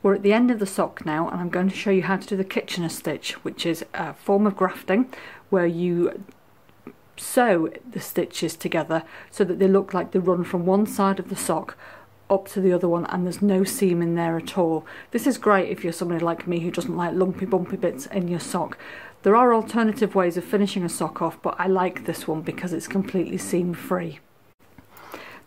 We're at the end of the sock now, and I'm going to show you how to do the Kitchener stitch, which is a form of grafting where you sew the stitches together so that they look like they run from one side of the sock up to the other one, and there's no seam in there at all. This is great if you're somebody like me who doesn't like lumpy bumpy bits in your sock. There are alternative ways of finishing a sock off, but I like this one because it's completely seam free.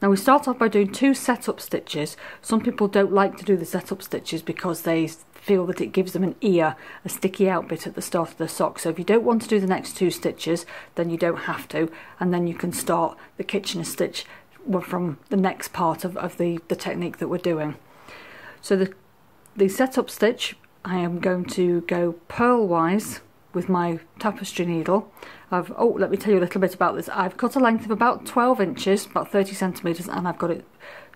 Now we start off by doing 2 setup stitches. Some people don't like to do the setup stitches because they feel that it gives them an ear, a sticky out bit at the start of the sock. So if you don't want to do the next 2 stitches, then you don't have to, and then you can start the Kitchener stitch from the next part of the technique that we're doing. So the setup stitch, I am going to go purlwise with my tapestry needle. Let me tell you a little bit about this. I've cut a length of about 12 inches, about 30 centimetres, and I've got it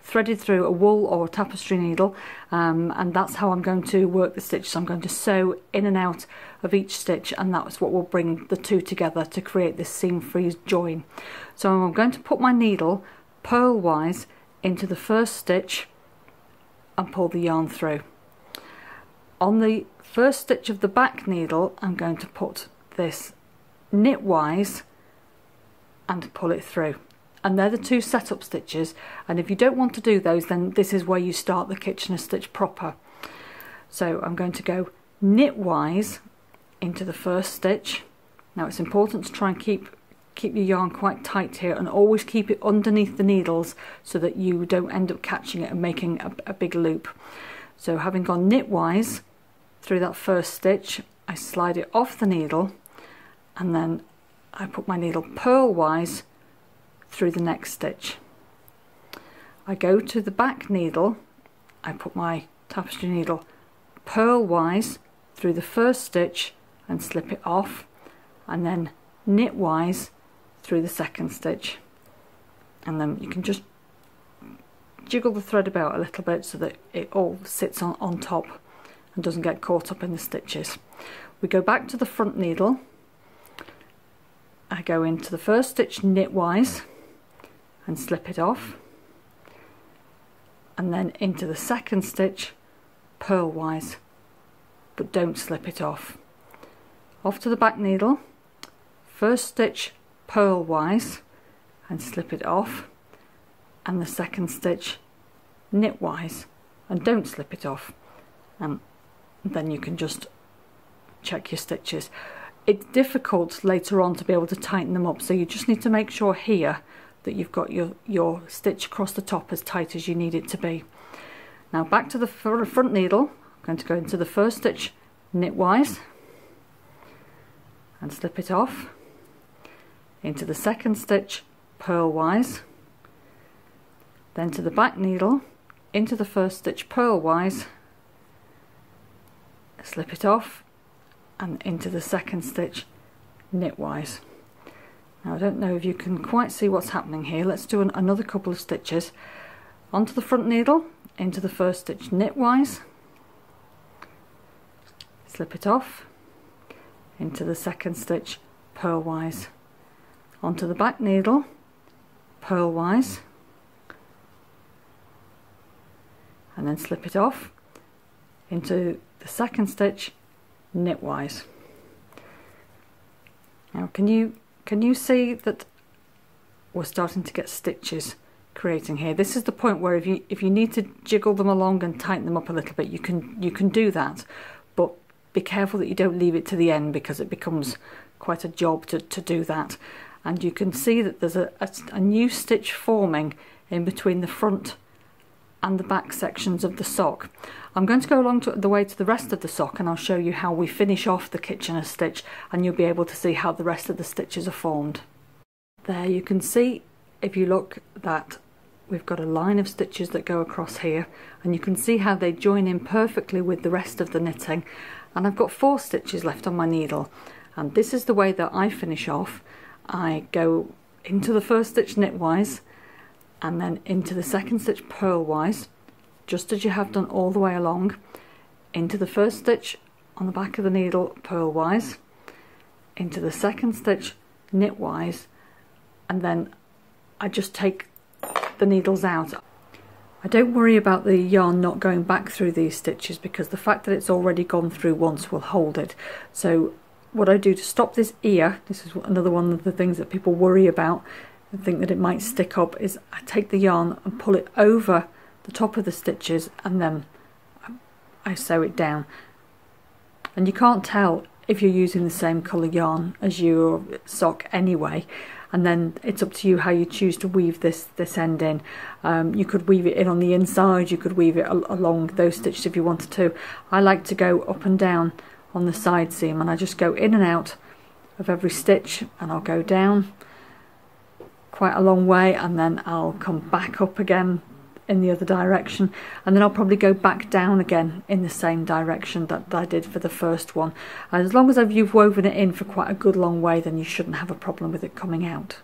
threaded through a wool or a tapestry needle, and that's how I'm going to work the stitch. So I'm going to sew in and out of each stitch, and that's what will bring the 2 together to create this seam-free join. So I'm going to put my needle purlwise into the first stitch and pull the yarn through. On the first stitch of the back needle, I'm going to put this knitwise and pull it through. And they're the 2 setup stitches, and if you don't want to do those, then this is where you start the Kitchener stitch proper. So I'm going to go knitwise into the first stitch. Now it's important to try and keep your yarn quite tight here, and always keep it underneath the needles so that you don't end up catching it and making a big loop. So having gone knitwise through that first stitch, I slide it off the needle, and then I put my needle purlwise through the next stitch. I go to the back needle, I put my tapestry needle purlwise through the first stitch and slip it off, and then knitwise through the second stitch, and then you can just jiggle the thread about a little bit so that it all sits on top and doesn't get caught up in the stitches. We go back to the front needle, I go into the first stitch knitwise and slip it off, and then into the second stitch purlwise, but don't slip it off. Off to the back needle, first stitch purlwise and slip it off, and the second stitch knitwise and don't slip it off, and then you can just check your stitches. It's difficult later on to be able to tighten them up, so you just need to make sure here that you've got your stitch across the top as tight as you need it to be. Now back to the front needle, I'm going to go into the first stitch knitwise and slip it off, into the second stitch purlwise, then to the back needle, into the first stitch purlwise, slip it off, and into the second stitch knitwise. Now I don't know if you can quite see what's happening here. Let's do another couple of stitches. Onto the front needle, into the first stitch knitwise, slip it off, into the second stitch purlwise, onto the back needle, purlwise, and then slip it off, into the second stitch knitwise. Now can you see that we're starting to get stitches creating here? This is the point where if you need to jiggle them along and tighten them up a little bit, you can do that, but be careful that you don't leave it to the end, because it becomes quite a job to do that. And you can see that there's a new stitch forming in between the front and the back sections of the sock. I'm going to go along the way to the rest of the sock, and I'll show you how we finish off the Kitchener stitch, and you'll be able to see how the rest of the stitches are formed. There you can see, if you look, that we've got a line of stitches that go across here, and you can see how they join in perfectly with the rest of the knitting. And I've got 4 stitches left on my needle, and this is the way that I finish off. I go into the first stitch knitwise, and then into the second stitch purlwise, just as you have done all the way along, into the first stitch on the back of the needle purlwise, into the second stitch knitwise, and then I just take the needles out. I don't worry about the yarn not going back through these stitches because the fact that it's already gone through once will hold it. So what I do to stop this ear, this is another one of the things that people worry about and think that it might stick up, is I take the yarn and pull it over the top of the stitches and then I sew it down. And you can't tell if you're using the same colour yarn as your sock anyway, and then it's up to you how you choose to weave this end in. You could weave it in on the inside, you could weave it along those stitches if you wanted to. I like to go up and down on the side seam, and I just go in and out of every stitch, and I'll go down quite a long way and then I'll come back up again in the other direction, and then I'll probably go back down again in the same direction that I did for the first one. And as long as you've woven it in for quite a good long way, then you shouldn't have a problem with it coming out.